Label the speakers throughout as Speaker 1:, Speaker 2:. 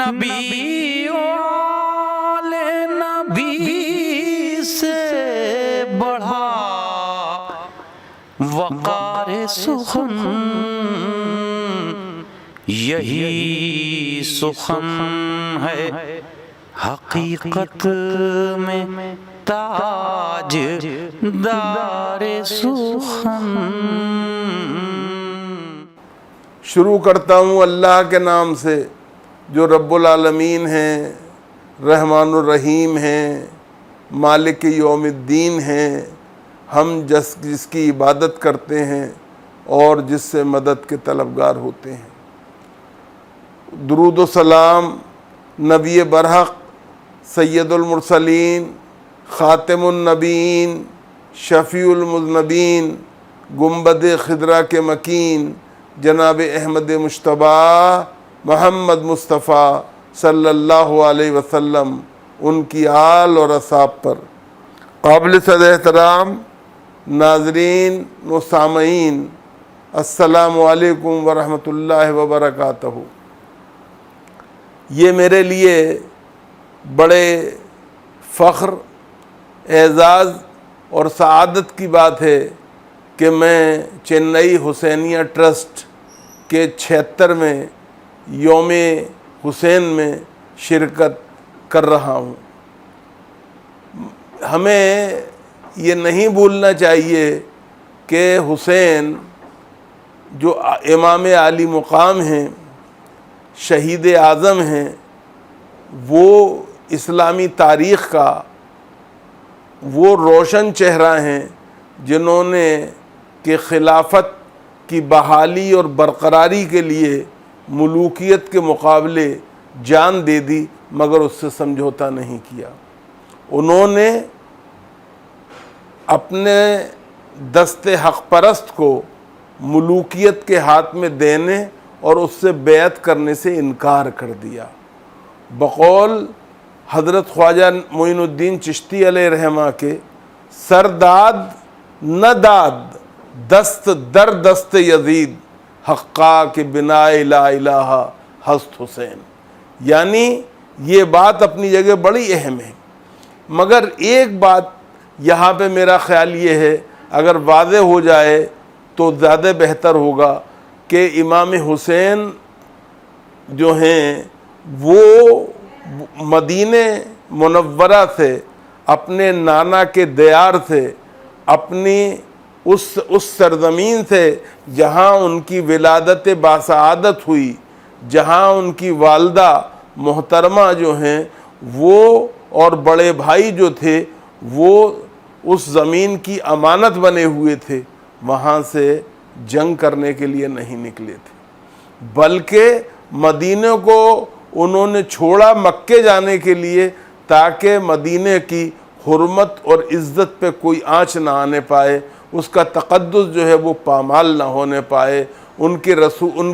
Speaker 1: نبی والے نبی سے بڑھا وقار سخن، یہی سخن ہے حقیقت میں تاج دار سخن۔
Speaker 2: شروع کرتا ہوں اللہ کے نام سے جو رب العالمین ہیں، رحمان الرحیم ہیں، مالک یوم الدین ہیں، ہم جس کی عبادت کرتے ہیں اور جس سے مدد کے طلبگار ہوتے ہیں۔ درود و سلام نبی برحق، سید المرسلین، خاتم النبیین، شفیع المذنبین، گنبد خضرا کے مکین، جناب احمد مجتبیٰ محمد مصطفیٰ صلی اللہ علیہ وسلم، ان کی آل اور اصحاب پر۔ قابل صد احترام ناظرین و سامعین، السلام علیکم ورحمۃ اللہ وبرکاتہ۔ یہ میرے لیے بڑے فخر، اعزاز اور سعادت کی بات ہے کہ میں چنئی حسینیہ ٹرسٹ کے 76ویں یوم حسین میں شرکت کر رہا ہوں۔ ہمیں یہ نہیں بھولنا چاہیے کہ حسین جو امام عالی مقام ہیں، شہید اعظم ہیں، وہ اسلامی تاریخ کا وہ روشن چہرہ ہیں جنہوں نے کہ خلافت کی بحالی اور برقراری کے لیے ملوکیت کے مقابلے جان دے دی، مگر اس سے سمجھوتا نہیں کیا۔ انہوں نے اپنے دست حق پرست کو ملوکیت کے ہاتھ میں دینے اور اس سے بیعت کرنے سے انکار کر دیا۔ بقول حضرت خواجہ معین الدین چشتی علیہ رحمہ کے، سر داد نہ داد دست در دست یزید، حقا کہ بنا لا الہ ہست حسین۔ یعنی یہ بات اپنی جگہ بڑی اہم ہے، مگر ایک بات یہاں پہ میرا خیال یہ ہے، اگر واضح ہو جائے تو زیادہ بہتر ہوگا کہ امام حسین جو ہیں وہ مدینہ منورہ سے، اپنے نانا کے دیار سے، اپنی اس سرزمین سے جہاں ان کی ولادت باسعادت ہوئی، جہاں ان کی والدہ محترمہ جو ہیں وہ اور بڑے بھائی جو تھے وہ اس زمین کی امانت بنے ہوئے تھے، وہاں سے جنگ کرنے کے لیے نہیں نکلے تھے، بلکہ مدینہ کو انہوں نے چھوڑا مکے جانے کے لیے تاکہ مدینہ کی حرمت اور عزت پہ کوئی آنچ نہ آنے پائے، اس کا تقدس جو ہے وہ پامال نہ ہونے پائے۔ ان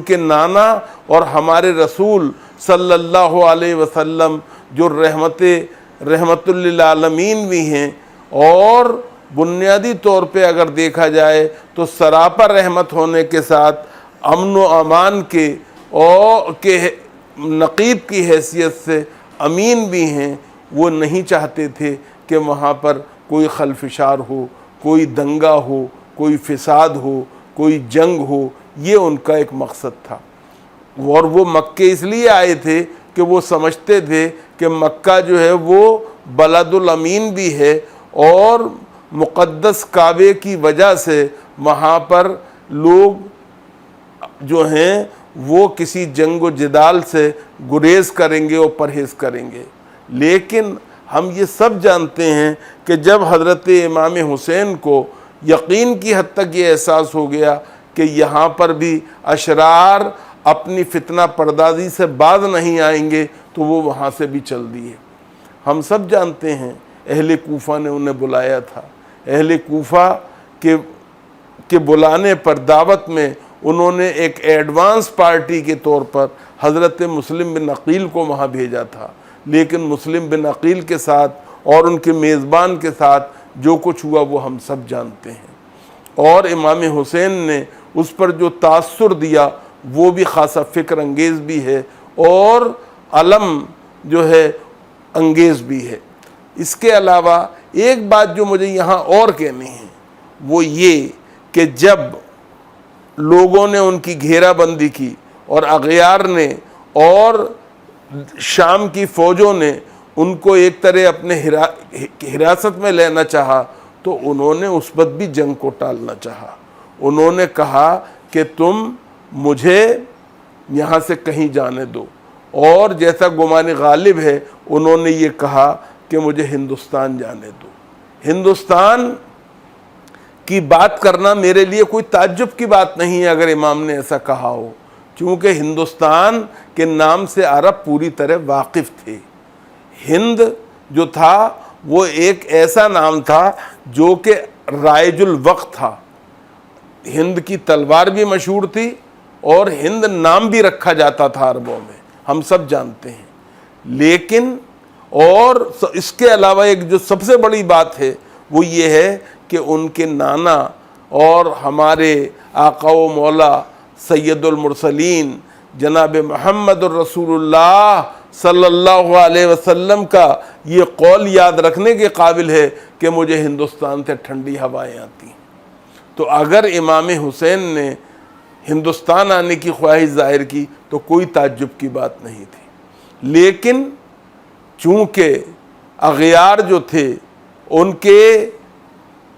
Speaker 2: کے نانا اور ہمارے رسول صلی اللہ علیہ وسلم جو رحمت للعالمین بھی ہیں، اور بنیادی طور پہ اگر دیکھا جائے تو سراپا رحمت ہونے کے ساتھ امن و امان کے نقیب کی حیثیت سے امین بھی ہیں، وہ نہیں چاہتے تھے کہ وہاں پر کوئی خلفشار ہو، کوئی دنگا ہو، کوئی فساد ہو، کوئی جنگ ہو۔ یہ ان کا ایک مقصد تھا، اور وہ مکے اس لیے آئے تھے کہ وہ سمجھتے تھے کہ مکہ جو ہے وہ بلد الامین بھی ہے، اور مقدس کعبے کی وجہ سے وہاں پر لوگ جو ہیں وہ کسی جنگ و جدال سے گریز کریں گے اور پرہیز کریں گے۔ لیکن ہم یہ سب جانتے ہیں کہ جب حضرت امام حسین کو یقین کی حد تک یہ احساس ہو گیا کہ یہاں پر بھی اشرار اپنی فتنہ پردازی سے باز نہیں آئیں گے، تو وہ وہاں سے بھی چل دیے۔ ہم سب جانتے ہیں اہل کوفہ نے انہیں بلایا تھا، اہل کوفہ کے بلانے پر دعوت میں انہوں نے ایک ایڈوانس پارٹی کے طور پر حضرت مسلم بن عقیل کو وہاں بھیجا تھا، لیکن مسلم بن عقیل کے ساتھ اور ان کے میزبان کے ساتھ جو کچھ ہوا وہ ہم سب جانتے ہیں، اور امام حسین نے اس پر جو تاثر دیا وہ بھی خاصا فکر انگیز بھی ہے، اور علم جو ہے انگیز بھی ہے۔ اس کے علاوہ ایک بات جو مجھے یہاں اور کہنی ہے وہ یہ کہ جب لوگوں نے ان کی گھیرا بندی کی اور اغیار نے اور شام کی فوجوں نے ان کو ایک طرح اپنے حراست میں لینا چاہا تو انہوں نے اس وقت بھی جنگ کو ٹالنا چاہا۔ انہوں نے کہا کہ تم مجھے یہاں سے کہیں جانے دو، اور جیسا گمان غالب ہے انہوں نے یہ کہا کہ مجھے ہندوستان جانے دو۔ ہندوستان کی بات کرنا میرے لیے کوئی تعجب کی بات نہیں ہے اگر امام نے ایسا کہا ہو، کیونکہ ہندوستان کے نام سے عرب پوری طرح واقف تھے۔ ہند جو تھا وہ ایک ایسا نام تھا جو کہ رائج الوقت تھا۔ ہند کی تلوار بھی مشہور تھی اور ہند نام بھی رکھا جاتا تھا عربوں میں، ہم سب جانتے ہیں۔ لیکن اور اس کے علاوہ ایک جو سب سے بڑی بات ہے وہ یہ ہے کہ ان کے نانا اور ہمارے آقا و مولا سید المرسلین جناب محمد الرسول اللہ صلی اللہ علیہ وسلم کا یہ قول یاد رکھنے کے قابل ہے کہ مجھے ہندوستان سے ٹھنڈی ہوائیں آتی ہیں۔ تو اگر امام حسین نے ہندوستان آنے کی خواہش ظاہر کی تو کوئی تعجب کی بات نہیں تھی، لیکن چونکہ اغیار جو تھے ان کے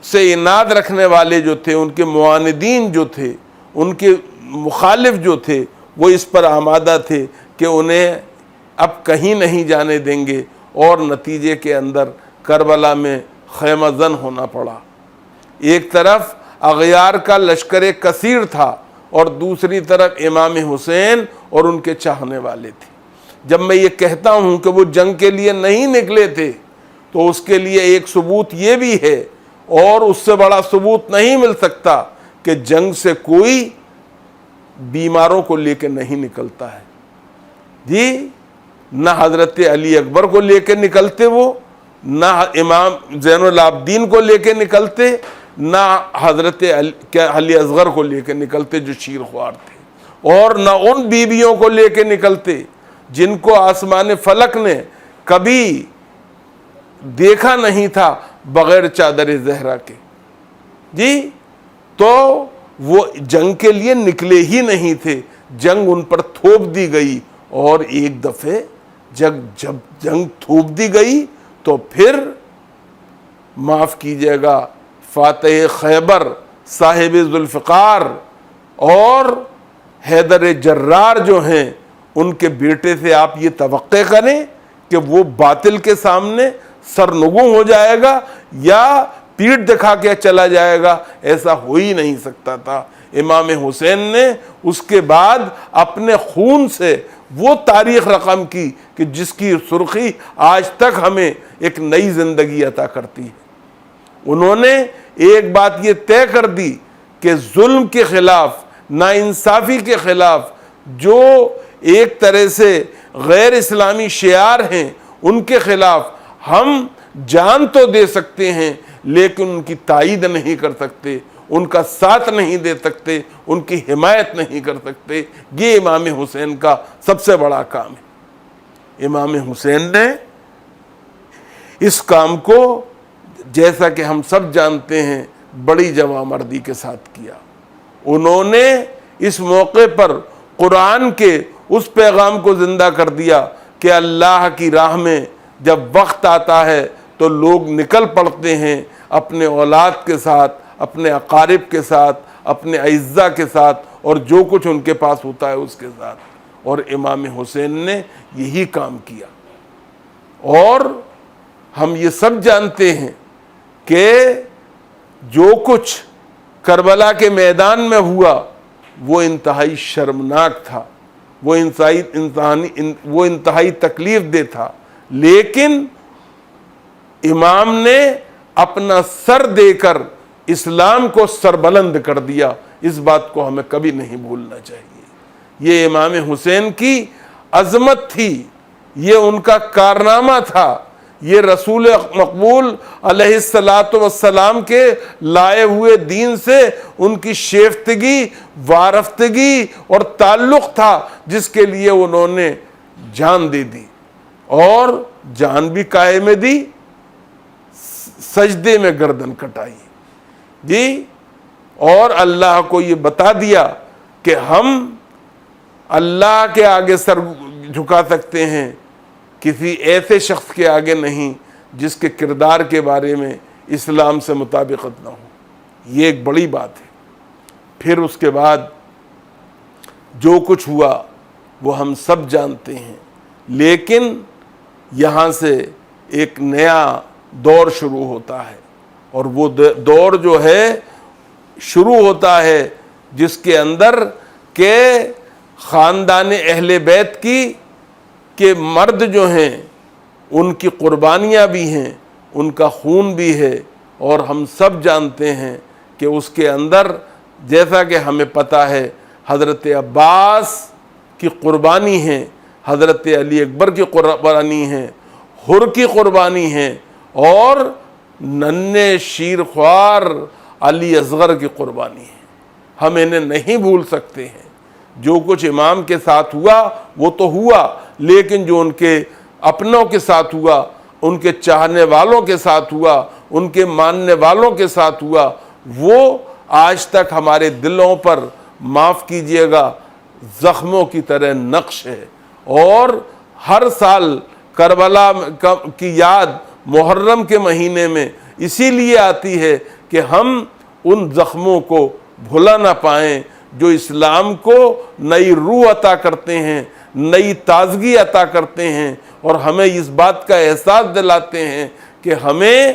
Speaker 2: سے اناد رکھنے والے جو تھے، ان کے معاندین جو تھے، ان کے مخالف جو تھے، وہ اس پر آمادہ تھے کہ انہیں اب کہیں نہیں جانے دیں گے، اور نتیجے کے اندر کربلا میں خیمہ زن ہونا پڑا۔ ایک طرف اغیار کا لشکر کثیر تھا اور دوسری طرف امام حسین اور ان کے چاہنے والے تھے۔ جب میں یہ کہتا ہوں کہ وہ جنگ کے لیے نہیں نکلے تھے تو اس کے لیے ایک ثبوت یہ بھی ہے، اور اس سے بڑا ثبوت نہیں مل سکتا، کہ جنگ سے کوئی بیماروں کو لے کے نہیں نکلتا ہے۔ جی نہ حضرت علی اکبر کو لے کے نکلتے وہ، نہ امام زین العابدین کو لے کے نکلتے، نہ حضرت علی اصغر کو لے کے نکلتے جو شیر خوار تھے، اور نہ ان بیویوں کو لے کے نکلتے جن کو آسمان فلک نے کبھی دیکھا نہیں تھا بغیر چادر زہرا کے۔ جی تو وہ جنگ کے لیے نکلے ہی نہیں تھے، جنگ ان پر تھوپ دی گئی، اور ایک دفعہ جب جنگ تھوپ دی گئی تو پھر معاف کیجیے گا فاتح خیبر صاحب ذوالفقار اور حیدر جرار جو ہیں ان کے بیٹے سے آپ یہ توقع کریں کہ وہ باطل کے سامنے سرنگوں ہو جائے گا یا پیٹھ دکھا کے چلا جائے گا، ایسا ہو ہی نہیں سکتا تھا۔ امام حسین نے اس کے بعد اپنے خون سے وہ تاریخ رقم کی کہ جس کی سرخی آج تک ہمیں ایک نئی زندگی عطا کرتی ہے۔ انہوں نے ایک بات یہ طے کر دی کہ ظلم کے خلاف، ناانصافی کے خلاف جو ایک طرح سے غیر اسلامی شعار ہیں ان کے خلاف ہم جان تو دے سکتے ہیں لیکن ان کی تائید نہیں کر سکتے، ان کا ساتھ نہیں دے سکتے، ان کی حمایت نہیں کر سکتے۔ یہ امام حسین کا سب سے بڑا کام ہے۔ امام حسین نے اس کام کو، جیسا کہ ہم سب جانتے ہیں، بڑی جواں مردی کے ساتھ کیا۔ انہوں نے اس موقع پر قرآن کے اس پیغام کو زندہ کر دیا کہ اللہ کی راہ میں جب وقت آتا ہے تو لوگ نکل پڑتے ہیں اپنے اولاد کے ساتھ، اپنے اقارب کے ساتھ، اپنے اعزاء کے ساتھ، اور جو کچھ ان کے پاس ہوتا ہے اس کے ساتھ، اور امام حسین نے یہی کام کیا۔ اور ہم یہ سب جانتے ہیں کہ جو کچھ کربلا کے میدان میں ہوا وہ انتہائی شرمناک تھا، وہ انتہائی تکلیف دہ تھا، لیکن امام نے اپنا سر دے کر اسلام کو سربلند کر دیا۔ اس بات کو ہمیں کبھی نہیں بھولنا چاہیے۔ یہ امام حسین کی عظمت تھی، یہ ان کا کارنامہ تھا، یہ رسول مقبول علیہ السلام کے لائے ہوئے دین سے ان کی شیفتگی، وارفتگی اور تعلق تھا، جس کے لیے انہوں نے جان دے دی اور جان بھی کائے میں دی, سجدے میں گردن کٹائی جی, اور اللہ کو یہ بتا دیا کہ ہم اللہ کے آگے سر جھکا سکتے ہیں, کسی ایسے شخص کے آگے نہیں جس کے کردار کے بارے میں اسلام سے مطابقت نہ ہو. یہ ایک بڑی بات ہے. پھر اس کے بعد جو کچھ ہوا وہ ہم سب جانتے ہیں, لیکن یہاں سے ایک نیا دور شروع ہوتا ہے, اور وہ دور جو ہے شروع ہوتا ہے جس کے اندر کہ خاندان اہل بیت کی کہ مرد جو ہیں ان کی قربانیاں بھی ہیں, ان کا خون بھی ہے, اور ہم سب جانتے ہیں کہ اس کے اندر جیسا کہ ہمیں پتہ ہے حضرت عباس کی قربانی ہے, حضرت علی اکبر کی قربانی ہے, حر کی قربانی ہے, اور ننھے شیر خوار علی اصغر کی قربانی ہے. ہم انہیں نہیں بھول سکتے ہیں. جو کچھ امام کے ساتھ ہوا وہ تو ہوا, لیکن جو ان کے اپنوں کے ساتھ ہوا, ان کے چاہنے والوں کے ساتھ ہوا, ان کے ماننے والوں کے ساتھ ہوا, وہ آج تک ہمارے دلوں پر, معاف کیجئے گا, زخموں کی طرح نقش ہے. اور ہر سال کربلا کی یاد محرم کے مہینے میں اسی لیے آتی ہے کہ ہم ان زخموں کو بھلا نہ پائیں جو اسلام کو نئی روح عطا کرتے ہیں, نئی تازگی عطا کرتے ہیں, اور ہمیں اس بات کا احساس دلاتے ہیں کہ ہمیں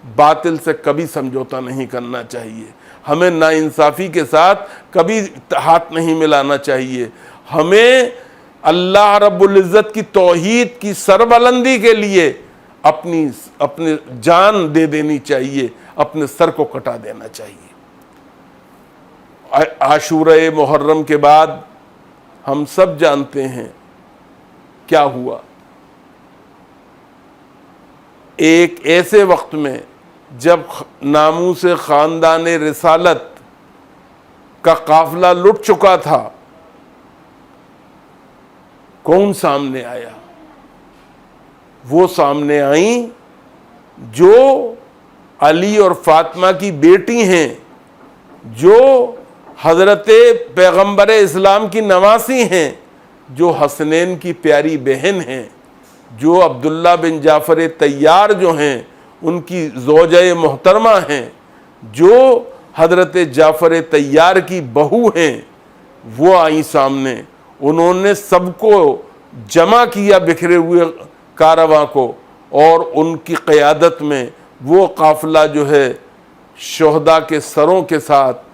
Speaker 2: باطل سے کبھی سمجھوتا نہیں کرنا چاہیے, ہمیں ناانصافی کے ساتھ کبھی ہاتھ نہیں ملانا چاہیے, ہمیں اللہ رب العزت کی توحید کی سربلندی کے لیے اپنی جان دے دینی چاہیے, اپنے سر کو کٹا دینا چاہیے. عاشورہ محرم کے بعد ہم سب جانتے ہیں کیا ہوا. ایک ایسے وقت میں جب ناموس خاندان رسالت کا قافلہ لٹ چکا تھا, کون سامنے آیا؟ وہ سامنے آئیں جو علی اور فاطمہ کی بیٹی ہیں, جو حضرت پیغمبر اسلام کی نواسی ہیں, جو حسنین کی پیاری بہن ہیں, جو عبداللہ بن جعفر طیار جو ہیں ان کی زوجہ محترمہ ہیں, جو حضرت جعفر طیار کی بہو ہیں, وہ آئیں سامنے. انہوں نے سب کو جمع کیا, بکھرے ہوئے کارواں کو, اور ان کی قیادت میں وہ قافلہ جو ہے شہداء کے سروں کے ساتھ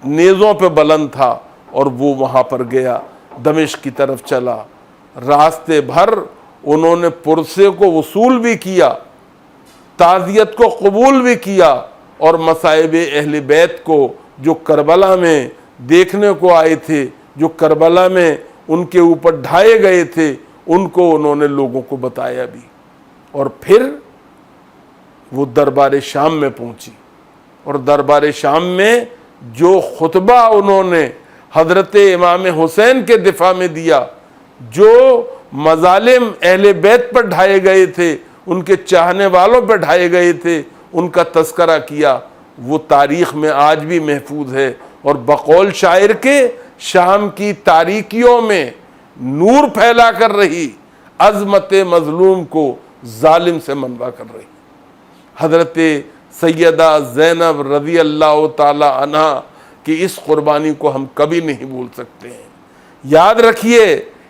Speaker 2: نیزوں پہ بلند تھا, اور وہ وہاں پر گیا, دمشق کی طرف چلا. راستے بھر انہوں نے پرسے کو وصول بھی کیا, تعزیت کو قبول بھی کیا, اور مصائب اہل بیت کو جو کربلا میں دیکھنے کو آئے تھے, جو کربلا میں ان کے اوپر ڈھائے گئے تھے, ان کو انہوں نے لوگوں کو بتایا بھی. اور پھر وہ دربار شام میں پہنچی, اور دربار شام میں جو خطبہ انہوں نے حضرت امام حسین کے دفاع میں دیا, جو مظالم اہل بیت پر ڈھائے گئے تھے, ان کے چاہنے والوں پر ڈھائے گئے تھے, ان کا تذکرہ کیا, وہ تاریخ میں آج بھی محفوظ ہے. اور بقول شاعر کے شام کی تاریکیوں میں نور پھیلا کر رہی, عظمت مظلوم کو ظالم سے منوا کر رہی. حضرت سیدہ زینب رضی اللہ تعالی عنہا کی اس قربانی کو ہم کبھی نہیں بھول سکتے ہیں. یاد رکھیے,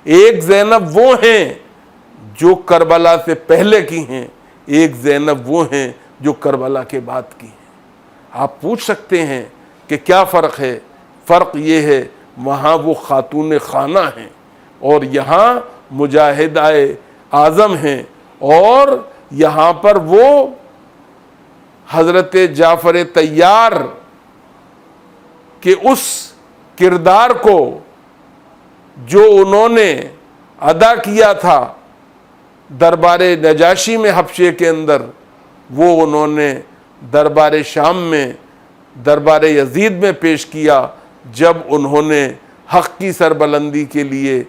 Speaker 2: ایک زینب وہ ہیں جو کربلا سے پہلے کی ہیں, ایک زینب وہ ہیں جو کربلا کے بعد کی ہیں. آپ پوچھ سکتے ہیں کہ کیا فرق ہے؟ فرق یہ ہے, وہاں وہ خاتون خانہ ہیں اور یہاں مجاہدہ اعظم ہیں, اور یہاں پر وہ حضرت جعفر طیار کے اس کردار کو جو انہوں نے ادا کیا تھا دربار نجاشی میں حبشے کے اندر, وہ انہوں نے دربار شام میں, دربار یزید میں پیش کیا, جب انہوں نے حق کی سربلندی کے لیے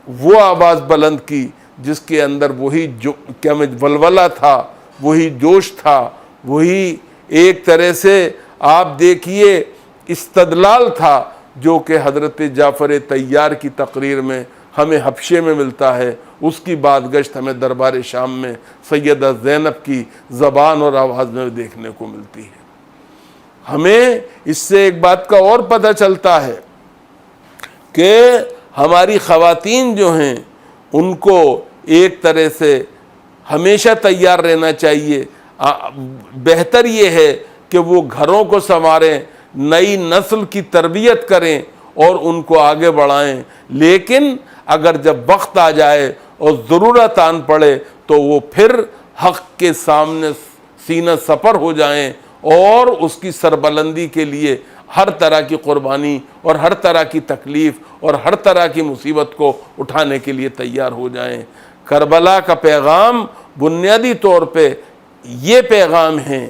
Speaker 2: وہ آواز بلند کی جس کے اندر وہی جو کیا میں ولولہ تھا، وہی جوش تھا، وہی ایک طرح سے آپ دیکھیے استدلال تھا جو کہ حضرت جعفر طیار کی تقریر میں ہمیں حبشے میں ملتا ہے، اس کی بازگشت ہمیں دربار شام میں سیدہ زینب کی زبان اور آواز میں دیکھنے کو ملتی ہے۔ ہمیں اس سے ایک بات کا اور پتہ چلتا ہے کہ ہماری خواتین جو ہیں ان کو ایک طرح سے ہمیشہ تیار رہنا چاہیے۔ بہتر یہ ہے کہ وہ گھروں کو سنواریں، نئی نسل کی تربیت کریں اور ان کو آگے بڑھائیں، لیکن اگر جب وقت آ جائے اور ضرورت آن پڑے تو وہ پھر حق کے سامنے سینہ سپر ہو جائیں اور اس کی سربلندی کے لیے ہر طرح کی قربانی اور ہر طرح کی تکلیف اور ہر طرح کی مصیبت کو اٹھانے کے لیے تیار ہو جائیں۔ کربلا کا پیغام بنیادی طور پہ یہ پیغام ہے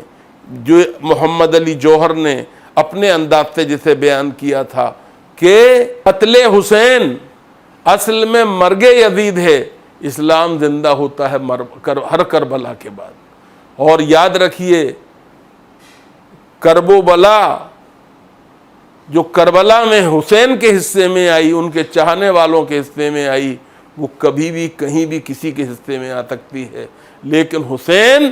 Speaker 2: جو محمد علی جوہر نے اپنے انداز سے جسے بیان کیا تھا کہ قتل حسین اصل میں مرگ یزید ہے، اسلام زندہ ہوتا ہے ہر کربلا کے بعد۔ اور یاد رکھیے کرب و بلا جو کربلا میں حسین کے حصے میں آئی، ان کے چاہنے والوں کے حصے میں آئی، وہ کبھی بھی کہیں بھی کسی کے حصے میں آ سکتی ہے، لیکن حسین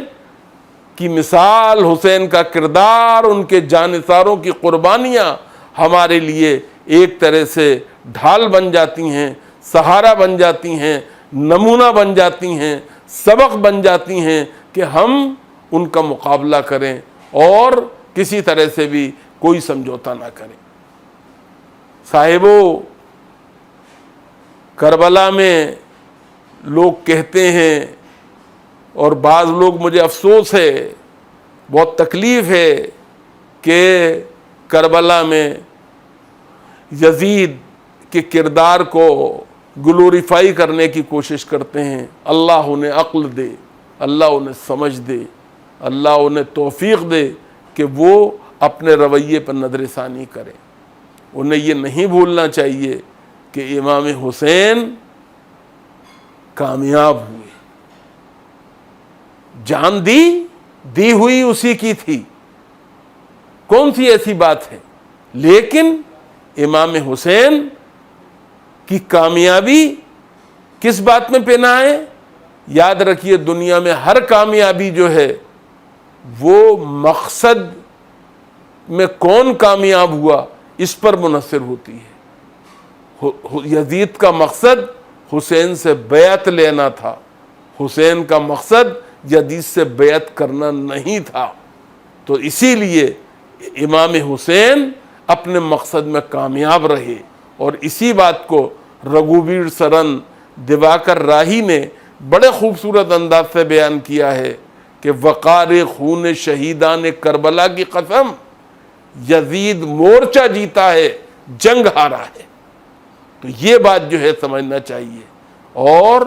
Speaker 2: کی مثال، حسین کا کردار، ان کے جانثاروں کی قربانیاں ہمارے لیے ایک طرح سے ڈھال بن جاتی ہیں، سہارا بن جاتی ہیں، نمونہ بن جاتی ہیں، سبق بن جاتی ہیں کہ ہم ان کا مقابلہ کریں اور کسی طرح سے بھی کوئی سمجھوتا نہ کریں۔ صاحبو، کربلا میں لوگ کہتے ہیں اور بعض لوگ، مجھے افسوس ہے، بہت تکلیف ہے کہ کربلا میں یزید کے کردار کو گلوریفائی کرنے کی کوشش کرتے ہیں۔ اللہ انہیں عقل دے، اللہ انہیں سمجھ دے، اللہ انہیں توفیق دے کہ وہ اپنے رویے پر نظر ثانی کریں۔ انہیں یہ نہیں بھولنا چاہیے کہ امام حسین کامیاب ہوئے، جان دی ہوئی اسی کی تھی، کون سی ایسی بات ہے، لیکن امام حسین کی کامیابی کس بات میں پینا ہے؟ یاد رکھیے دنیا میں ہر کامیابی جو ہے وہ مقصد میں کون کامیاب ہوا اس پر منحصر ہوتی ہے۔ یزید کا مقصد حسین سے بیعت لینا تھا، حسین کا مقصد یزید سے بیعت کرنا نہیں تھا، تو اسی لیے امام حسین اپنے مقصد میں کامیاب رہے۔ اور اسی بات کو رگھوبیر سرن دیواکر راہی نے بڑے خوبصورت انداز سے بیان کیا ہے کہ وقار خون شہیدان کربلا کی قسم، یزید مورچہ جیتا ہے، جنگ ہارا ہے۔ تو یہ بات جو ہے سمجھنا چاہیے اور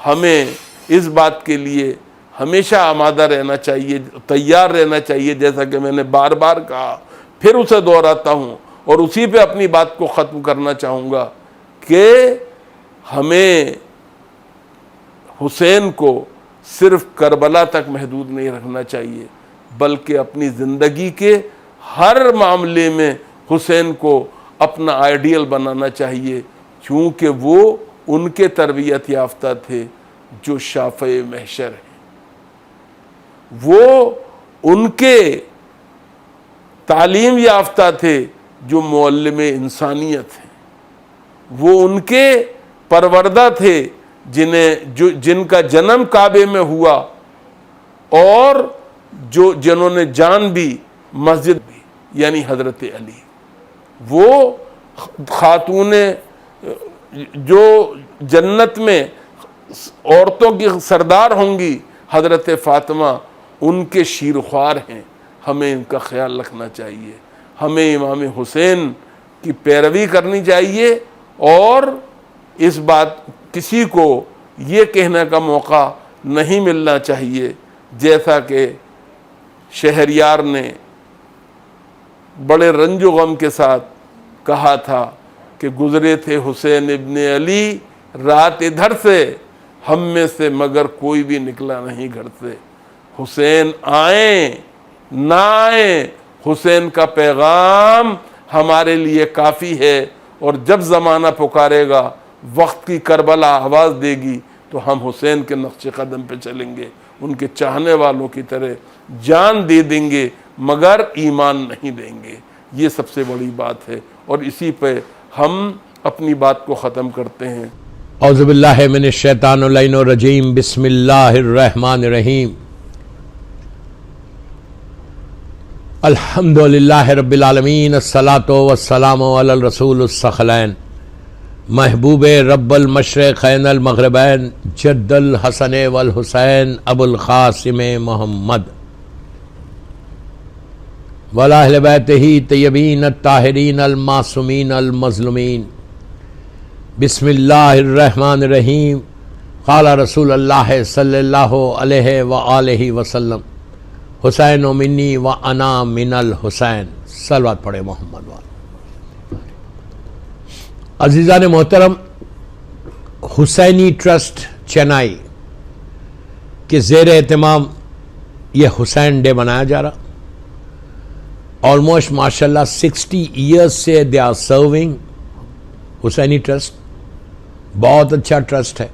Speaker 2: ہمیں اس بات کے لیے ہمیشہ آمادہ رہنا چاہیے، تیار رہنا چاہیے، جیسا کہ میں نے بار بار کہا، پھر اسے دہراتا ہوں اور اسی پہ اپنی بات کو ختم کرنا چاہوں گا کہ ہمیں حسین کو صرف کربلا تک محدود نہیں رکھنا چاہیے، بلکہ اپنی زندگی کے ہر معاملے میں حسین کو اپنا آئیڈیل بنانا چاہیے، کیونکہ وہ ان کے تربیت یافتہ تھے جو شافع محشر ہیں، وہ ان کے تعلیم یافتہ تھے جو معلم انسانیت ہیں، وہ ان کے پروردہ تھے جن کا جنم کعبے میں ہوا اور جنہوں نے جان بھی مسجد بھی، یعنی حضرت علی۔ وہ خاتون جو جنت میں عورتوں کی سردار ہوں گی، حضرت فاطمہ ان کے شیرخوار ہیں، ہمیں ان کا خیال رکھنا چاہیے، ہمیں امام حسین کی پیروی کرنی چاہیے اور اس بات کسی کو یہ کہنے کا موقع نہیں ملنا چاہیے جیسا کہ شہریار نے بڑے رنج و غم کے ساتھ کہا تھا کہ گزرے تھے حسین ابن علی رات ادھر سے ہم میں سے مگر کوئی بھی نکلا نہیں گھر سے. حسین آئیں نہ آئیں حسین کا پیغام ہمارے لیے کافی ہے, اور جب زمانہ پکارے گا وقت کی کربلا آواز دے گی تو ہم حسین کے نقش قدم پہ چلیں گے, ان کے چاہنے والوں کی طرح جان دے دیں گے مگر ایمان نہیں دیں گے. یہ سب سے بڑی بات ہے, اور اسی پہ ہم اپنی بات کو ختم کرتے ہیں.
Speaker 3: اعوذ باللہ من الشیطان اللعین الرجیم. بسم اللہ الرحمن الرحیم. الحمدللہ رب العالمین. الصلاۃ والسلام علی الرسول الثقلین محبوب رب المشرقین المغربین جد الحسن والحسین ابو القاسم محمد وعلی اہل بیتہ طیبین الطاہرین المعصومین المظلومین. بسم اللہ الرحمن الرحیم. قال رسول اللہ صلی اللہ علیہ وآلہ وسلم حسین منی و انا من الحسین. صلوات پڑھے محمد والے. عزیزان محترم، حسینی ٹرسٹ چنائی کے زیر اہتمام یہ حسین ڈے منایا جا رہا. آلموسٹ ماشاءاللہ 60 ایئرس سے they are serving Hussaini trust. بہت اچھا ٹرسٹ ہے.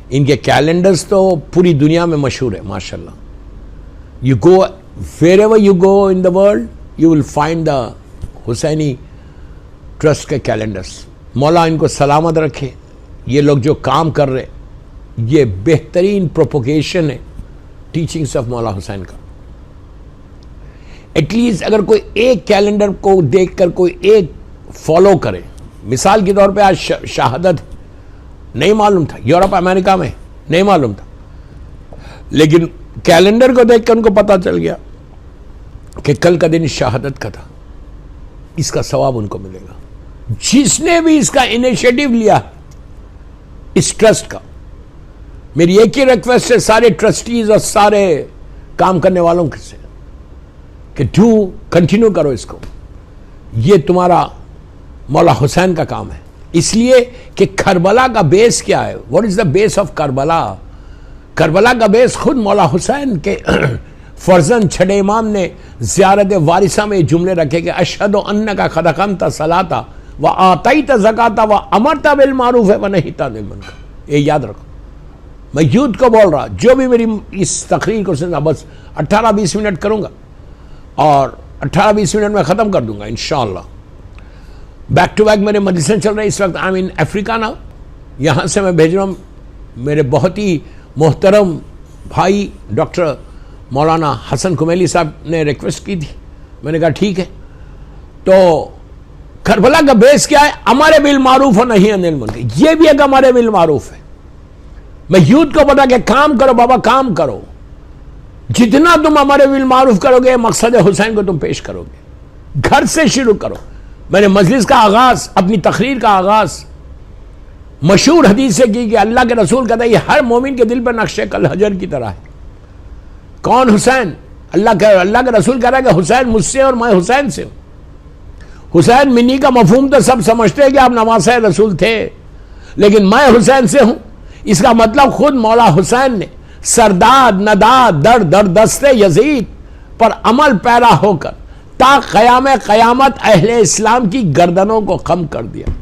Speaker 3: ان کے کیلنڈرز تو پوری دنیا میں مشہور ہے ماشاءاللہ. You go wherever you go in the world, you will find the Hussaini trust کے کیلنڈرز. مولا ان کو سلامت رکھے. یہ لوگ جو کام کر رہے یہ بہترین پروپوگیشن ہے ٹیچنگز آف مولا حسین کا. ایٹ لیسٹ اگر کوئی ایک کیلنڈر کو دیکھ کر کوئی ایک فالو کرے. مثال کے طور پہ آج شہادت نہیں معلوم تھا, یورپ امریکہ میں نہیں معلوم تھا, لیکن کیلنڈر کو دیکھ کر ان کو پتا چل گیا کہ کل کا دن شہادت کا تھا. اس کا ثواب ان کو ملے گا. جس نے بھی اس کا انیشیٹو لیا اس ٹرسٹ کا, میری ایک ہی ریکویسٹ ہے سارے ٹرسٹیز اور سارے کام کرنے والوں سے کہ کنٹینیو کرو اس کو. یہ تمہارا مولا حسین کا کام ہے. اس لیے کہ کربلا کا بیس کیا ہے؟ What is the base of Karbala? Karbala کا بیس خود مولا حسین کے فرزند چھٹے امام نے زیارت وارثہ میں جملے رکھے کہ اشہد انک قد اقمت الصلاۃ وآتیت الزکاۃ وامرت بالمعروف ونہیت عن المنکر. یہ یاد رکھو. میں یوتھ کو بول رہا, جو بھی میری اس تقریر کو سنا, بس 18-20 منٹ کروں گا اور 18-20 منٹ میں ختم کر دوں گا انشاءاللہ. بیک ٹو بیک میرے مدرسے چل رہے. اس وقت آئی ایم ان افریقہ نا. یہاں سے میں بھیج رہا ہوں میرے بہت ہی محترم بھائی ڈاکٹر مولانا حسن کمیلی صاحب نے ریکویسٹ کی تھی. میں نے کہا ٹھیک ہے. تو کربلا کا بیس کیا ہے؟ امر بالمعروف و نہی عن المنکر. یہ بھی ایک امر بالمعروف ہے. میں یوتھ کو بتا کہ کام کرو بابا, کام کرو. جتنا تم امر بالمعروف کرو گے مقصد حسین کو تم پیش کرو گے. گھر سے شروع کرو. میں نے مجلس کا آغاز, اپنی تقریر کا آغاز مشہور حدیث سے کی کہ اللہ کے رسول کہتا ہے یہ ہر مومن کے دل پر نقش کل حجر کی طرح ہے. کون؟ حسین. اللہ کے رسول کہہ رہا ہے کہ حسین مجھ سے اور میں حسین سے ہوں. حسین منی کا مفہوم تو سب سمجھتے ہیں کہ آپ نواسہ رسول تھے, لیکن میں حسین سے ہوں. اس کا مطلب خود مولا حسین نے سرداد نداد در دست یزید پر عمل پیرا ہو کر تا قیام قیامت اہل اسلام کی گردنوں کو خم کر دیا.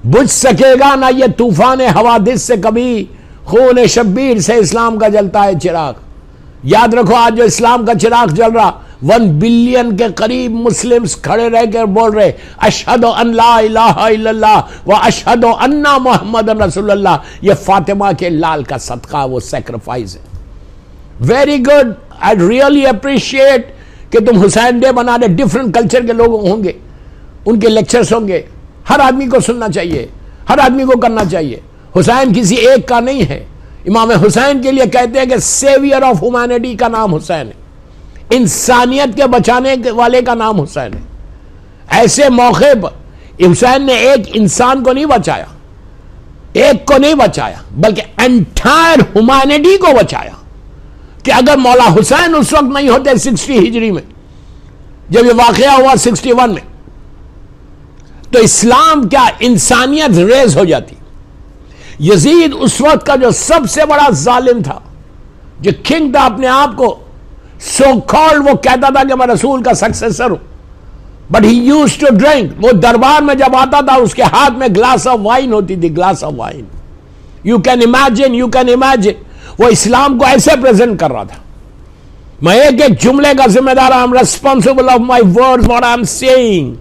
Speaker 3: بجھ سکے گا نہ یہ طوفان حوادث سے کبھی, خون شبیر سے اسلام کا جلتا ہے چراغ. یاد رکھو آج جو اسلام کا چراغ جل رہا, 1 بلین کے قریب مسلمز کھڑے رہ کر بول رہے اشہد ان لا الہ الا اللہ و اشہد ان محمد رسول اللہ. یہ فاطمہ کے لال کا صدقہ, وہ سیکریفائز ہے. Very good. I really appreciate کہ تم حسین ڈے بنا رہے. ڈفرنٹ کلچر کے لوگ ہوں گے, ان کے لیکچرز ہوں گے. ہر آدمی کو سننا چاہیے, ہر آدمی کو کرنا چاہیے. حسین کسی ایک کا نہیں ہے. امام حسین کے لیے کہتے ہیں کہ سیویئر آف ہیومینٹی کا نام حسین ہے. انسانیت کے بچانے والے کا نام حسین ہے. ایسے موقع پر حسین نے ایک انسان کو نہیں بچایا, ایک کو نہیں بچایا, بلکہ انٹائر ہیومینٹی کو بچایا. کہ اگر مولا حسین اس وقت نہیں ہوتے 60 ہجری میں, جب یہ واقعہ ہوا 61 میں, تو اسلام کیا انسانیت ریز ہو جاتی. یزید اس وقت کا جو سب سے بڑا ظالم تھا، جو کنگ تھا، اپنے آپ کو سو کالڈ وہ کہتا تھا کہ میں رسول کا سکسیسر ہوں، but he used to drink. وہ دربار میں جب آتا تھا اس کے ہاتھ میں گلاس آف وائن ہوتی تھی، glass of wine. You can imagine وہ اسلام کو ایسے پریزنٹ کر رہا تھا. میں ایک ایک جملے کا ذمہ دار ہوں. I'm responsible of my words, what I'm saying.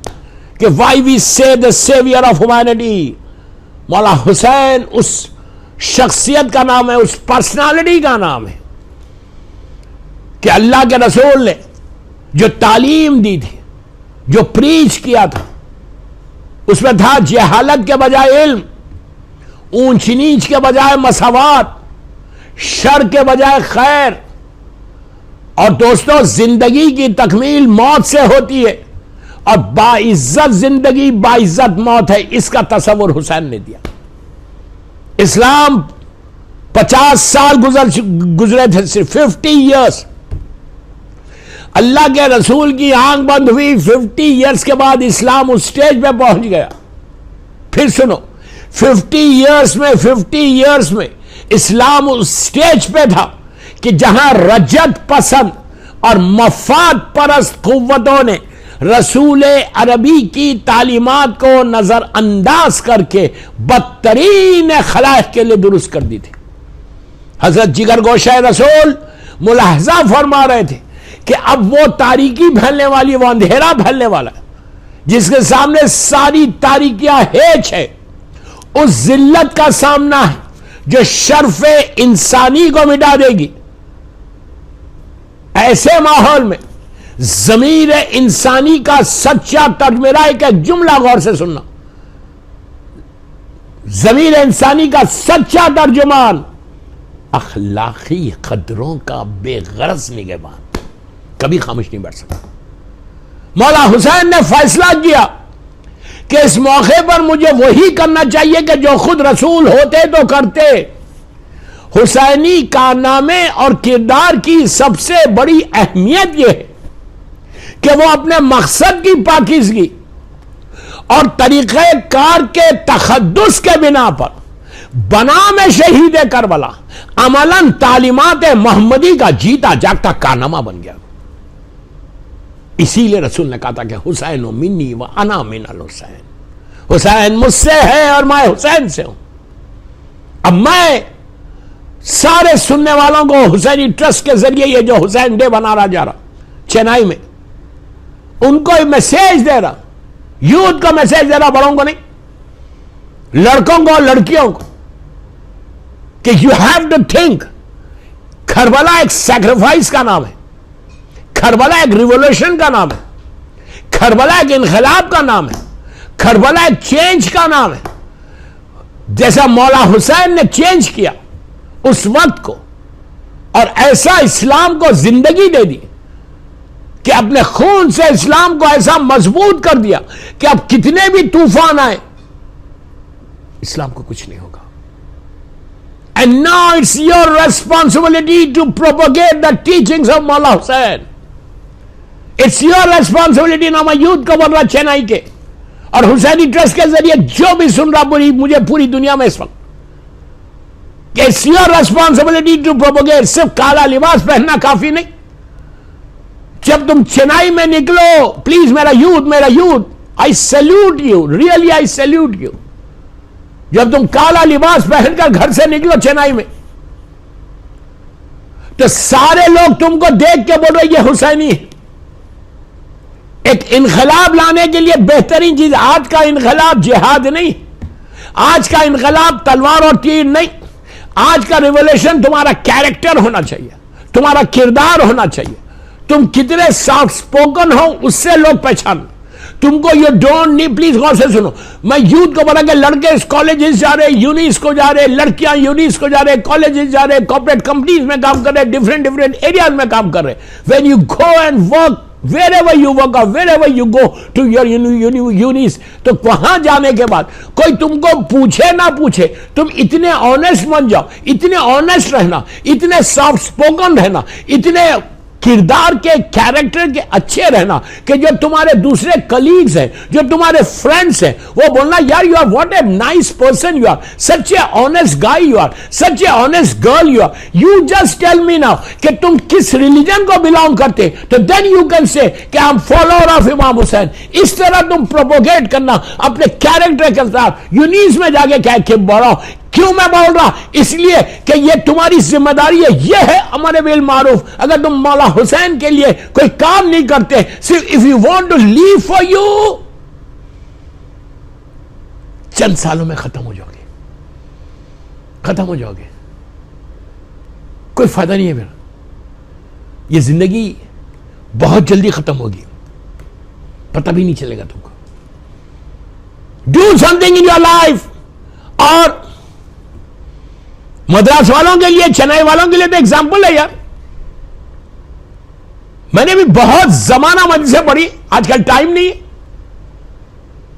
Speaker 3: کہ why we say the savior of humanity. مولا حسین اس شخصیت کا نام ہے، اس پرسنالٹی کا نام ہے کہ اللہ کے رسول نے جو تعلیم دی تھی، جو پریچ کیا تھا، اس میں تھا جہالت کے بجائے علم، اونچ نیچ کے بجائے مساوات، شر کے بجائے خیر. اور دوستو، زندگی کی تکمیل موت سے ہوتی ہے، اور باعزت زندگی باعزت موت ہے. اس کا تصور حسین نے دیا. اسلام 50 سال گزرے تھے، صرف 50 ایئرس. اللہ کے رسول کی آنکھ بند ہوئی 50 ایئرس کے بعد اسلام اس سٹیج پہ پہنچ گیا. پھر سنو، 50 ایئرس میں اسلام اس سٹیج پہ تھا کہ جہاں رجت پسند اور مفاد پرست قوتوں نے رسول عربی کی تعلیمات کو نظر انداز کر کے بدترین خلائق کے لیے درست کر دی تھی. حضرت جگر گوشہ رسول ملاحظہ فرما رہے تھے کہ اب وہ تاریکی پھیلنے والی، وہ اندھیرا پھیلنے والا ہے جس کے سامنے ساری تاریکیاں ہیچ ہے. اس ذلت کا سامنا ہے جو شرف انسانی کو مٹا دے گی. ایسے ماحول میں ضمیر انسانی کا سچا ترجمہ، ایک جملہ غور سے سننا، ضمیر انسانی کا سچا ترجمان اخلاقی قدروں کا بے غرض نگہبان کبھی خاموش نہیں بیٹھ سکتا. مولا حسین نے فیصلہ کیا کہ اس موقع پر مجھے وہی کرنا چاہیے کہ جو خود رسول ہوتے تو کرتے. حسینی کارنامے اور کردار کی سب سے بڑی اہمیت یہ ہے کہ وہ اپنے مقصد کی پاکیزگی اور طریقہ کار کے تقدس کے بنا پر بنام شہید کربلا عملاً تعلیمات محمدی کا جیتا جاگتا کارنامہ بن گیا. اسی لیے رسول نے کہا تھا کہ حسین منی و انا من الحسین. حسین مجھ سے ہے اور میں حسین سے ہوں. اب میں سارے سننے والوں کو حسینی ٹرسٹ کے ذریعے یہ جو حسین ڈے بنا رہا جا رہا چنائی میں، ان کو میسیج دے رہا، یوتھ کو میسیج دے رہا، بڑوں کو نہیں، لڑکوں کو اور لڑکیوں کو، کہ you have to think. Karbala ایک سیکریفائس کا نام ہے، کربلا ایک ریولوشن کا نام ہے، کربلا ایک انقلاب کا نام ہے، کربلا ایک چینج کا نام ہے. جیسا مولا حسین نے چینج کیا اس وقت کو، اور ایسا اسلام کو زندگی دے دی کہ اپنے خون سے اسلام کو ایسا مضبوط کر دیا کہ اب کتنے بھی طوفان آئے اسلام کو کچھ نہیں ہوگا. And now it's your responsibility to propagate the teachings of مولا حسین. It's your responsibility. نا میں یوتھ کو بول رہا چینائی کے اور حسینی ٹرسٹ کے ذریعے جو بھی سن رہا مجھے پوری دنیا میں اس وقت، کہ it's your responsibility to propagate. صرف کالا لباس پہننا کافی نہیں. جب تم چنائی میں نکلو، پلیز میرا youth I salute you, really I salute you. جب تم کالا لباس پہن کر گھر سے نکلو چنائی میں، تو سارے لوگ تم کو دیکھ کے بول رہے یہ حسینی ہے. ایک انقلاب لانے کے لیے بہترین چیز، آج کا انقلاب جہاد نہیں، آج کا انقلاب تلوار اور تیر نہیں. آج کا ریولوشن تمہارا کیریکٹر ہونا چاہیے، تمہارا کردار ہونا چاہیے. تم کتنے سافٹ سپوکن ہو اس سے لوگ پہچان. تم کو یہ ڈونٹ نہیں، پلیز غور سے سنو. میں یوتھ کو بولا کہ لڑکے کالجز جا رہے، یونیز کو جا رہے، لڑکیاں یونیز کو جا رہے، کالجز جا رہے، کارپوریٹ کمپنیز میں کام کر رہے، ڈفرینٹ ایریاز میں کام کر رہے. When you go and work wherever you work or wherever you go to your unis, تو وہاں جانے کے بعد کوئی تم کو پوچھے نہ پوچھے، تم اتنے آنےسٹ بن جاؤ، اتنے آنےسٹ رہنا، اتنے سافٹ سپوکن رہنا، اتنے کردار کے کیریکٹر کے اچھے رہنا کہ جو تمہارے دوسرے کلیگز ہیں, جو تمہارے فرینڈز ہیں, وہ بولنا یار you are what a nice person, you are such a honest guy, you are such a honest girl, you are, you just tell me now کہ تم کس ریلیجن کو بلانگ کرتے, تو دین یو کین سے کہ ہم follower of امام حسین. اس طرح تم پروپوگیٹ کرنا اپنے کیریکٹر کے ساتھ یونیس میں جا کے کہہ کے بڑھو. کیوں میں بول رہا؟ اس لیے کہ یہ تمہاری ذمہ داری ہے, یہ ہے امر بالمعروف. اگر تم مولا حسین کے لیے کوئی کام نہیں کرتے, صرف if you want to live for you, چند سالوں میں ختم ہو جاؤ گے, ختم ہو جاؤ گے, کوئی فائدہ نہیں ہے میرا. یہ زندگی بہت جلدی ختم ہوگی, پتہ بھی نہیں چلے گا تم کو. Do some thing in your life. اور مدراس والوں کے لیے, چنئی والوں کے لیے تو ایگزامپل ہے یار. میں نے بھی بہت زمانہ مجلسیں پڑھی, آج کل ٹائم نہیں ہے.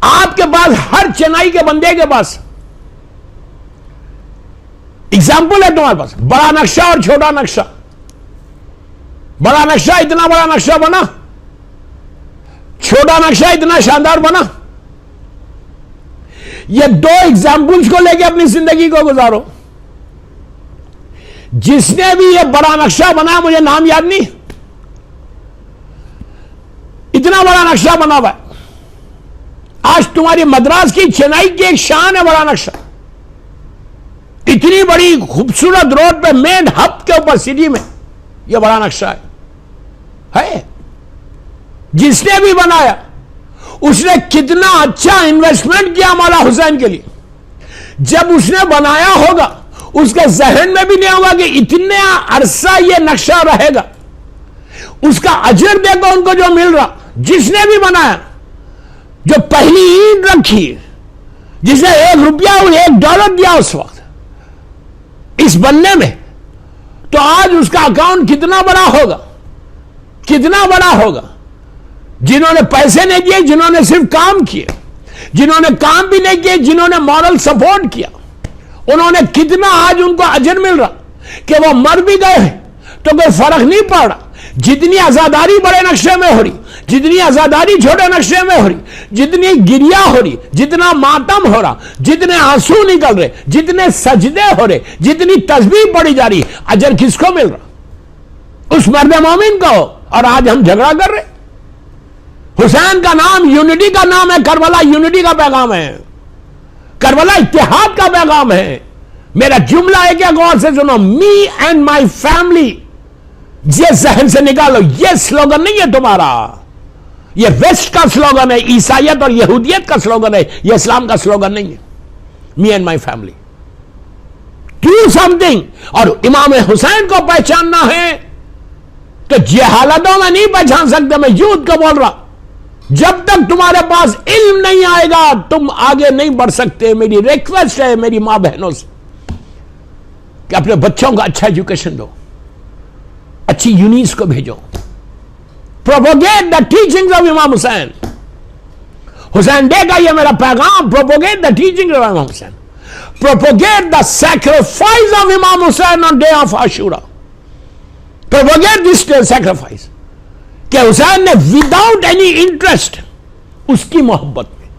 Speaker 3: آپ کے پاس, ہر چنئی کے بندے کے پاس ایگزامپل ہے تمہارے پاس. بڑا نقشہ اور چھوٹا نقشہ. بڑا نقشہ اتنا بڑا نقشہ بنا, چھوٹا نقشہ اتنا شاندار بنا. یہ دو ایگزامپلز کو لے کے اپنی زندگی کو گزارو. جس نے بھی یہ بڑا نقشہ بنا, مجھے نام یاد نہیں, اتنا بڑا نقشہ بنا ہوا ہے. آج تمہاری مدراس کی چنئی کی ایک شان ہے بڑا نقشہ. اتنی بڑی خوبصورت روڈ پہ, مین ہب کے اوپر سٹی میں یہ بڑا نقشہ ہے. جس نے بھی بنایا اس نے کتنا اچھا انویسٹمنٹ کیا مولا حسین کے لیے. جب اس نے بنایا ہوگا اس کے ذہن میں بھی نہیں ہوگا کہ اتنا عرصہ یہ نقشہ رہے گا. اس کا اجر دیکھو ان کو جو مل رہا. جس نے بھی بنایا, جو پہلی اینٹ رکھی, جس نے $1 اور $1 دیا اس وقت اس بننے میں, تو آج اس کا اکاؤنٹ کتنا بڑا ہوگا, کتنا بڑا ہوگا. جنہوں نے پیسے نہیں دیے, جنہوں نے صرف کام کیے, جنہوں نے کام بھی نہیں کیے, جنہوں نے مورل سپورٹ کیا, انہوں نے کتنا آج ان کو اجر مل رہا. کہ وہ مر بھی گئے ہیں تو کوئی فرق نہیں پڑ رہا. جتنی آزاداری بڑے نقشے میں ہو رہی, جتنی آزاداری چھوٹے نقشے میں ہو رہی, جتنی گریا ہو رہی, جتنا ماتم ہو رہا, جتنے آنسو نکل رہے, جتنے سجدے ہو رہے, جتنی تسبیح پڑھی جا رہی, اجر کس کو مل رہا؟ اس مرد مومن کو. اور آج ہم جھگڑا کر رہے. حسین کا نام یونٹی کا نام ہے, کربلا یونٹی کا پیغام ہے, کربلا اتحاد کا پیغام ہے. میرا جملہ ہے کہ غور سے سنو, می اینڈ مائی فیملی. یہ ذہن سے نکالو, یہ سلوگن نہیں ہے تمہارا, یہ ویسٹ کا سلوگن ہے, عیسائیت اور یہودیت کا سلوگن ہے, یہ اسلام کا سلوگن نہیں ہے. Me and my family, do some thing. اور امام حسین کو پہچاننا ہے تو جہالتوں میں نہیں پہچان سکتے. میں یوتھ کو بول رہا, جب تک تمہارے پاس علم نہیں آئے گا تم آگے نہیں بڑھ سکتے. میری ریکویسٹ ہے میری ماں بہنوں سے کہ اپنے بچوں کو اچھا ایجوکیشن دو, اچھی یونیس کو بھیجو. پروپوگیٹ دا ٹیچنگز آف امام حسین. حسین ڈے کا یہ میرا پیغام, پروپوگیٹ دا ٹیچنگز آف امام Hussain. Propagate the sacrifice of امام Hussain on day of Ashura. Propagate this sacrifice کہ حسین نے وداؤٹ اینی انٹرسٹ اس کی محبت میں,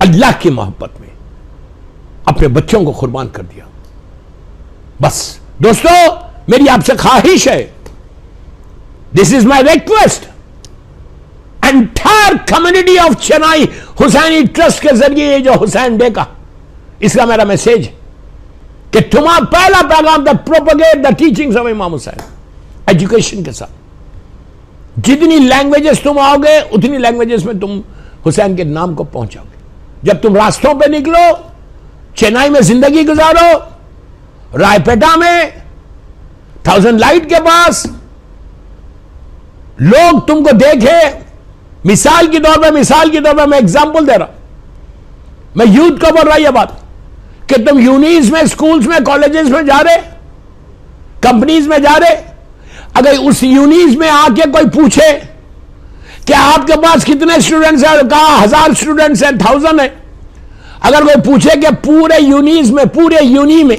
Speaker 3: اللہ کی محبت میں اپنے بچوں کو قربان کر دیا. بس دوستو, میری آپ سے خواہش ہے, this is my request, entire community of Chennai Hussaini trust کے ذریعے یہ جو حسین ڈے کا, اس کا میرا میسج کہ تمہارا پہلا پیغام تھا پروپوگیٹ دا ٹیچنگز آف امام حسین. ایجوکیشن کے ساتھ جتنی لینگویجز تم آؤ گے اتنی لینگویجز میں تم حسین کے نام کو پہنچاؤ گے. جب تم راستوں پہ نکلو, چنئی میں زندگی گزارو, رائے پیٹا میں, 1000 لائٹ کے پاس, لوگ تم کو دیکھے. مثال کے طور پہ میں ایگزامپل دے رہا, میں یوتھ کو بول رہا یہ بات کہ تم یونیز میں, اسکولز میں, کالجز میں جا رہے, کمپنیز میں جا رہے, اگر اس یونیز میں آ کے کوئی پوچھے کہ آپ کے پاس کتنے اسٹوڈنٹس ہیں, کہا 1000 اسٹوڈنٹس ہیں, 1000 ہیں. اگر کوئی پوچھے کہ پورے یونیز میں, پورے یونی میں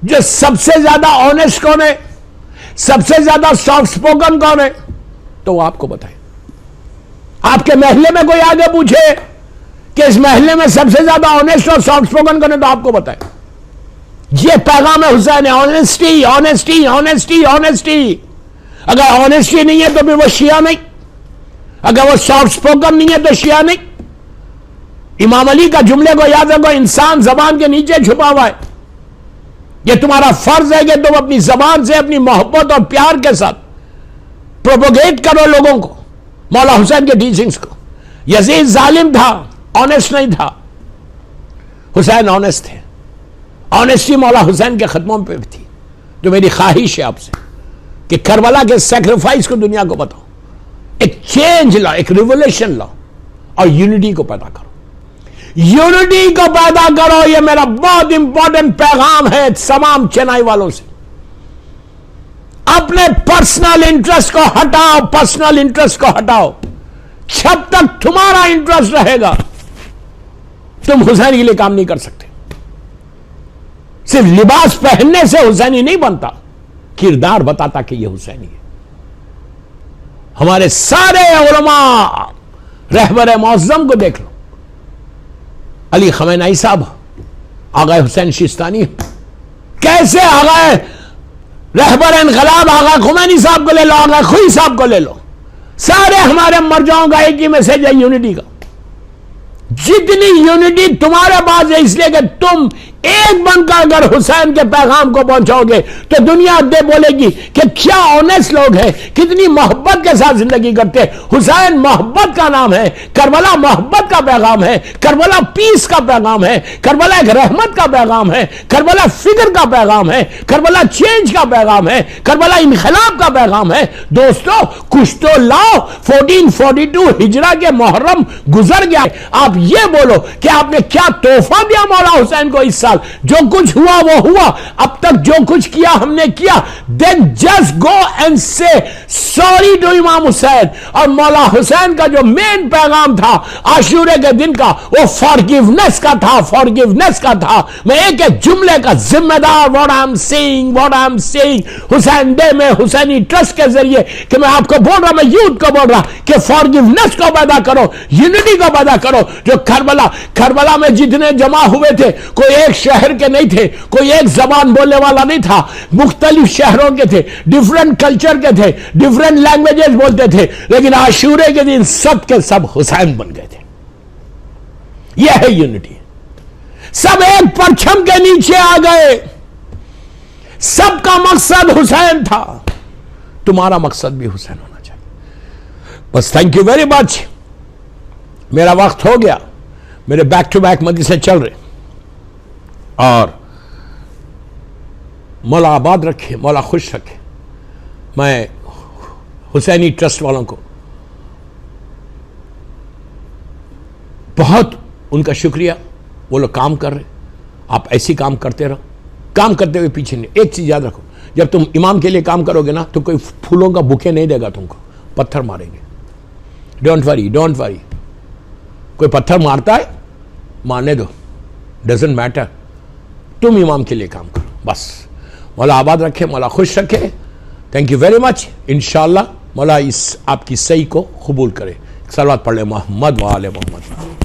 Speaker 3: جو سب سے زیادہ آنےسٹ کون ہے, سب سے زیادہ سافٹ سپوکن کون ہے تو وہ آپ کو بتائے. آپ کے محلے میں کوئی آگے پوچھے کہ اس محلے میں سب سے زیادہ آنےسٹ اور سافٹ سپوکن کون ہے تو آپ کو بتائے. یہ پیغام ہے Hussain. Honesty honesty honesty honesty. اگر آنےسٹی نہیں ہے تو پھر وہ شیعہ نہیں, اگر وہ سافٹ سپوکن نہیں ہے تو شیعہ نہیں. امام علی کا جملے کو یاد رکھو, انسان زبان کے نیچے چھپا ہوا ہے. یہ تمہارا فرض ہے کہ تم اپنی زبان سے اپنی محبت اور پیار کے ساتھ پروپوگیٹ کرو لوگوں کو, مولا حسین کے ٹیچنگز کو. یزید ظالم تھا, آنےسٹ نہیں تھا. حسین آنےسٹ تھے. آنےسٹی مولا حسین کے ختموں پہ بھی تھی. جو میری خواہش ہے آپ سے کہ کربلا کے سیکریفائس کو دنیا کو بتاؤ, ایک چینج لاؤ, ایک ریولیوشن لاؤ اور یونٹی کو پیدا کرو. یونٹی کو پیدا کرو, یہ میرا بہت امپورٹنٹ پیغام ہے تمام چنائی والوں سے. اپنے پرسنل انٹرسٹ کو ہٹاؤ, پرسنل انٹرسٹ کو ہٹاؤ. جب تک تمہارا انٹرسٹ رہے گا تم حسین کے لیے کام نہیں کر سکتے. صرف لباس پہننے سے حسینی نہیں بنتا, کردار بتاتا کہ یہ حسینی ہے. ہمارے سارے علماء رہبر معظم کو دیکھ لو, علی خمینائی صاحب, آغا حسین شیستانی, کیسے آغا رہبر انقلاب آغا خمینی صاحب کو لے لو, آغا خوئی صاحب کو لے لو, سارے ہمارے مرجعوں کا ایک ہی میسج ہے یونٹی کا. جتنی یونٹی تمہارے پاس ہے اس لیے کہ تم ایک بن کر اگر حسین کے پیغام کو پہنچاؤ گے تو دنیا بولے گی کہ کیا آنےسٹ لوگ ہیں, کتنی محبت کے ساتھ زندگی کرتے. حسین محبت کا نام ہے, کربلا محبت کا پیغام ہے, کربلا پیس کا پیغام ہے, کربلا ایک رحمت کا پیغام ہے, کربلا فکر کا پیغام ہے, کربلا چینج کا پیغام ہے, کربلا انقلاب کا پیغام ہے. دوستو کچھ تو لاؤ. 1442 ہجرہ کے محرم گزر گیا, آپ یہ بولو کہ آپ نے کیا تحفہ دیا مولا حسین کو اس سال. جو کچھ ہوا وہ ہوا, اب تک جو کچھ کیا ہم نے کیا. then just go and say sorry to امام حسین. اور مولا حسین کا جو مین پیغام تھا عاشورے کے دن کا وہ forgiveness کا تھا, forgiveness کا تھا. میں ایک جملے کا ذمہ دار, what I'm saying Hussain day میں حسینی ٹرسٹ کے ذریعے کہ میں آپ کو بول رہا, میں یوتھ کو بول رہا کہ forgiveness کو پیدا کرو, یونٹی کو پیدا کرو. جو کربلا میں جتنے جمع ہوئے تھے کوئی ایک شہر کے نہیں تھے, کوئی ایک زبان بولنے والا نہیں تھا, مختلف شہروں کے تھے, ڈیفرنٹ کلچر کے تھے, ڈیفرنٹ لینگویجز بولتے تھے, لیکن عاشورے کے دن سب کے سب حسین بن گئے تھے. یہ ہے یونٹی. سب ایک پرچم کے نیچے آ گئے, سب کا مقصد حسین تھا. تمہارا مقصد بھی حسین ہونا چاہیے. بس تھینک یو ویری مچ. میرا وقت ہو گیا, میرے بیک ٹو بیک مجلسیں چل رہے, اور مولا آباد رکھے, مولا خوش رکھے. میں حسینی ٹرسٹ والوں کو بہت ان کا شکریہ. وہ لوگ کام کر رہے, آپ ایسی کام کرتے رہو, کام کرتے ہوئے پیچھے نہیں. ایک چیز یاد رکھو, جب تم امام کے لیے کام کرو گے نا تو کوئی پھولوں کا بوکے نہیں دے گا تم کو, پتھر ماریں گے. Don't worry. کوئی پتھر مارتا ہے, مارنے دو, ڈزنٹ میٹر. تم امام کے لیے کام کرو بس. مولا آباد رکھے, مولا خوش رکھے. Thank you very much. انشاءاللہ مولا اس آپ کی صحیح کو قبول کرے. صلوات پڑھ لیں محمد و آل محمد.